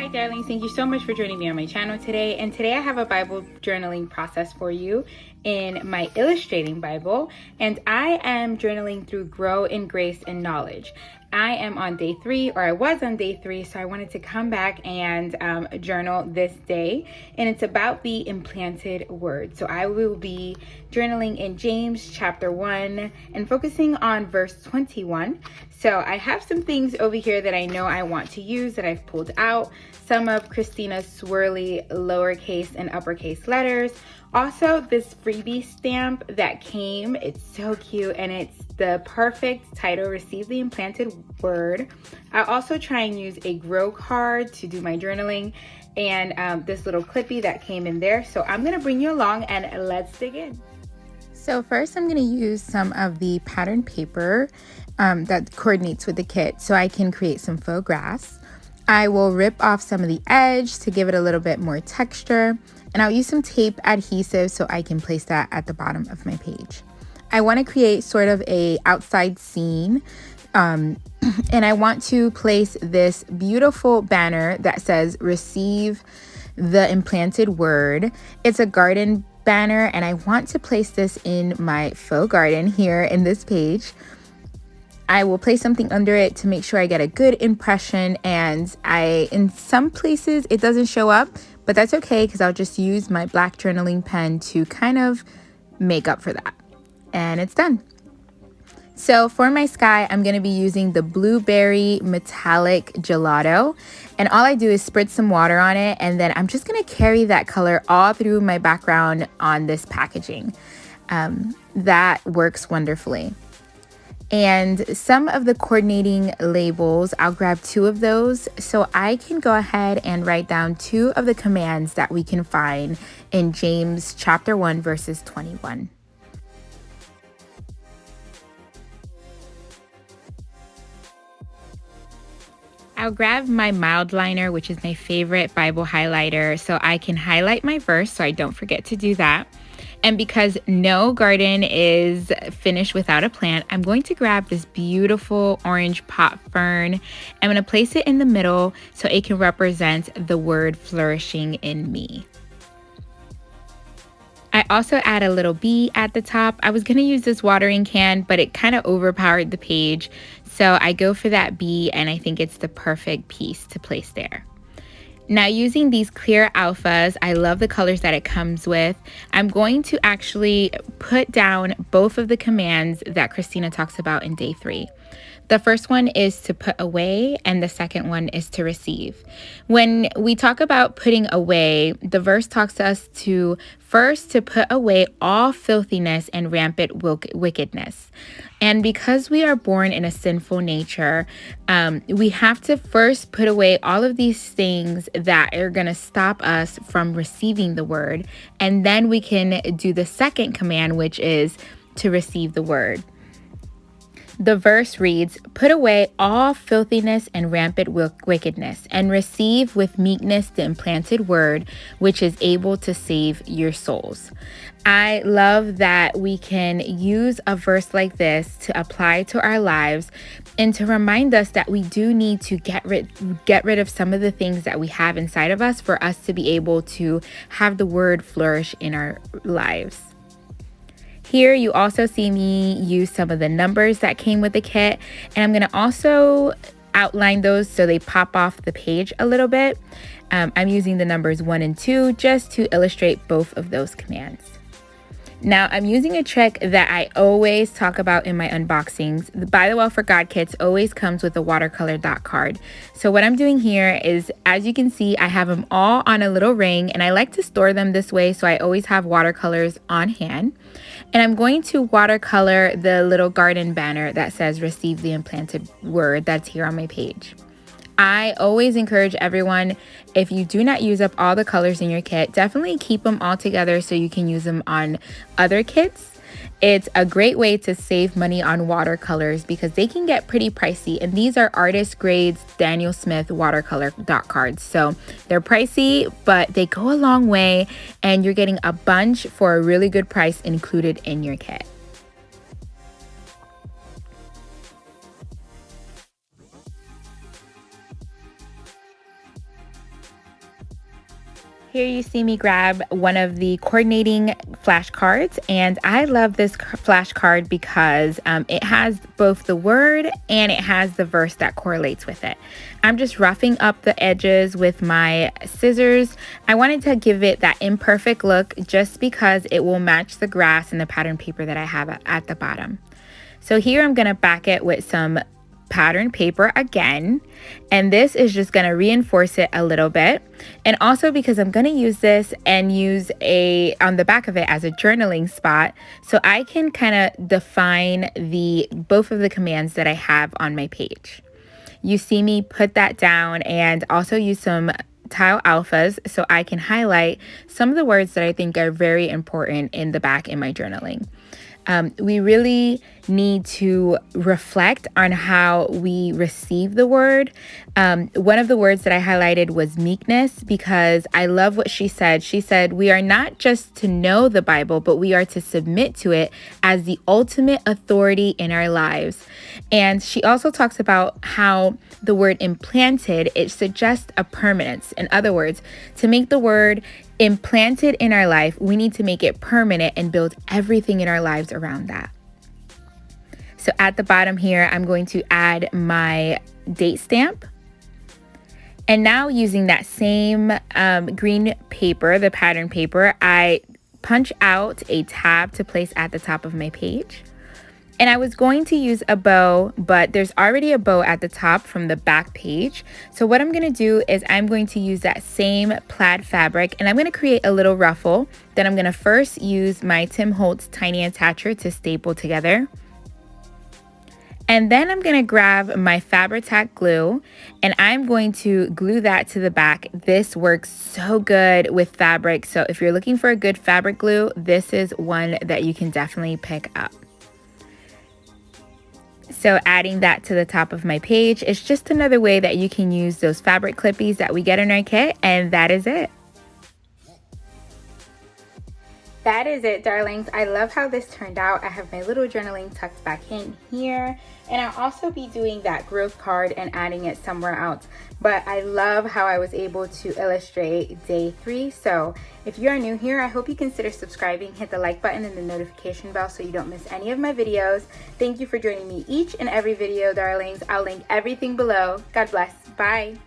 Hi darlings, thank you so much for joining me on my channel today. And today I have a Bible journaling process for you in my illustrating Bible. And I am journaling through Grow in Grace and Knowledge. I am on day 3, or I was on day 3, so I wanted to come back and journal this day. And it's about the implanted word. So I will be journaling in James chapter 1 and focusing on verse 21. So I have some things over here that I know I want to use that I've pulled out. Some of Christina's swirly lowercase and uppercase letters. Also, this freebie stamp that came, it's so cute, and it's the perfect title, Receive the Implanted Word. I also try and use a grow card to do my journaling, and this little clippy that came in there. So I'm gonna bring you along and let's dig in. So first I'm gonna use some of the pattern paper that coordinates with the kit so I can create some faux grass. I will rip off some of the edge to give it a little bit more texture, and I'll use some tape adhesive so I can place that at the bottom of my page. I want to create sort of a outside scene, and I want to place this beautiful banner that says Receive the Implanted Word. It's a garden banner, and I want to place this in my faux garden here in this page. I will place something under it to make sure I get a good impression, and in some places it doesn't show up, but that's okay because I'll just use my black journaling pen to kind of make up for that. And it's done. So for my sky, I'm going to be using the blueberry metallic gelato, and all I do is spritz some water on it, and then I'm just going to carry that color all through my background on this packaging. That works wonderfully. And some of the coordinating labels, I'll grab 2 of those so I can go ahead and write down 2 of the commands that we can find in James chapter 1 verses 21. I'll grab my mild liner, which is my favorite Bible highlighter, so I can highlight my verse so I don't forget to do that. And because no garden is finished without a plant, I'm going to grab this beautiful orange pot fern. I'm going to place it in the middle so it can represent the word flourishing in me. I also add a little bee at the top. I was going to use this watering can, but it kind of overpowered the page. So I go for that bee, and I think it's the perfect piece to place there. Now, using these clear alphas, I love the colors that it comes with. I'm going to actually put down both of the commands that Christina talks about in day 3. The first one is to put away, and the second one is to receive. When we talk about putting away, the verse talks to us to first to put away all filthiness and rampant wickedness. And because we are born in a sinful nature, we have to first put away all of these things that are going to stop us from receiving the word. And then we can do the second command, which is to receive the word. The verse reads, "Put away all filthiness and rampant wickedness, and receive with meekness the implanted word, which is able to save your souls." I love that we can use a verse like this to apply to our lives and to remind us that we do need to get rid of some of the things that we have inside of us for us to be able to have the word flourish in our lives. Here you also see me use some of the numbers that came with the kit, and I'm going to also outline those so they pop off the page a little bit. I'm using the numbers 1 and 2 just to illustrate both of those commands. Now, I'm using a trick that I always talk about in my unboxings. The ByTheWell4God kits always comes with a watercolor dot card. So what I'm doing here is, as you can see, I have them all on a little ring, and I like to store them this way so I always have watercolors on hand. And I'm going to watercolor the little garden banner that says Receive the Implanted Word that's here on my page. I always encourage everyone, if you do not use up all the colors in your kit, definitely keep them all together so you can use them on other kits. It's a great way to save money on watercolors because they can get pretty pricey, and these are artist grades Daniel Smith watercolor dot cards. So they're pricey, but they go a long way, and you're getting a bunch for a really good price included in your kit. Here you see me grab one of the coordinating flashcards, and I love this flashcard because it has both the word and it has the verse that correlates with it. I'm just roughing up the edges with my scissors. I wanted to give it that imperfect look just because it will match the grass and the pattern paper that I have at the bottom. So here I'm going to back it with some pattern paper again, and this is just going to reinforce it a little bit. And also because I'm going to use this and use on the back of it as a journaling spot, so I can kind of define both of the commands that I have on my page. You see me put that down and also use some tile alphas so I can highlight some of the words that I think are very important in the back in my journaling. We really need to reflect on how we receive the word. One of the words that I highlighted was meekness, because I love what she said. She said, we are not just to know the Bible, but we are to submit to it as the ultimate authority in our lives. And she also talks about how the word implanted, it suggests a permanence. In other words, to make the word implanted in our life, we need to make it permanent and build everything in our lives around that. So at the bottom here, I'm going to add my date stamp. And now using that same green paper, the pattern paper, I punch out a tab to place at the top of my page. And I was going to use a bow, but there's already a bow at the top from the back page. So what I'm gonna do is I'm going to use that same plaid fabric, and I'm gonna create a little ruffle. Then I'm gonna first use my Tim Holtz tiny attacher to staple together. And then I'm gonna grab my Fabri-Tac glue, and I'm going to glue that to the back. This works so good with fabric. So if you're looking for a good fabric glue, this is one that you can definitely pick up. So adding that to the top of my page is just another way that you can use those fabric clippies that we get in our kit, and that is it. That is it, darlings. I love how this turned out. I have my little journaling tucked back in here, and I'll also be doing that growth card and adding it somewhere else. But I love how I was able to illustrate day 3. So if you are new here, I hope you consider subscribing, hit the like button and the notification bell so you don't miss any of my videos. Thank you for joining me each and every video, darlings. I'll link everything below. God bless. Bye.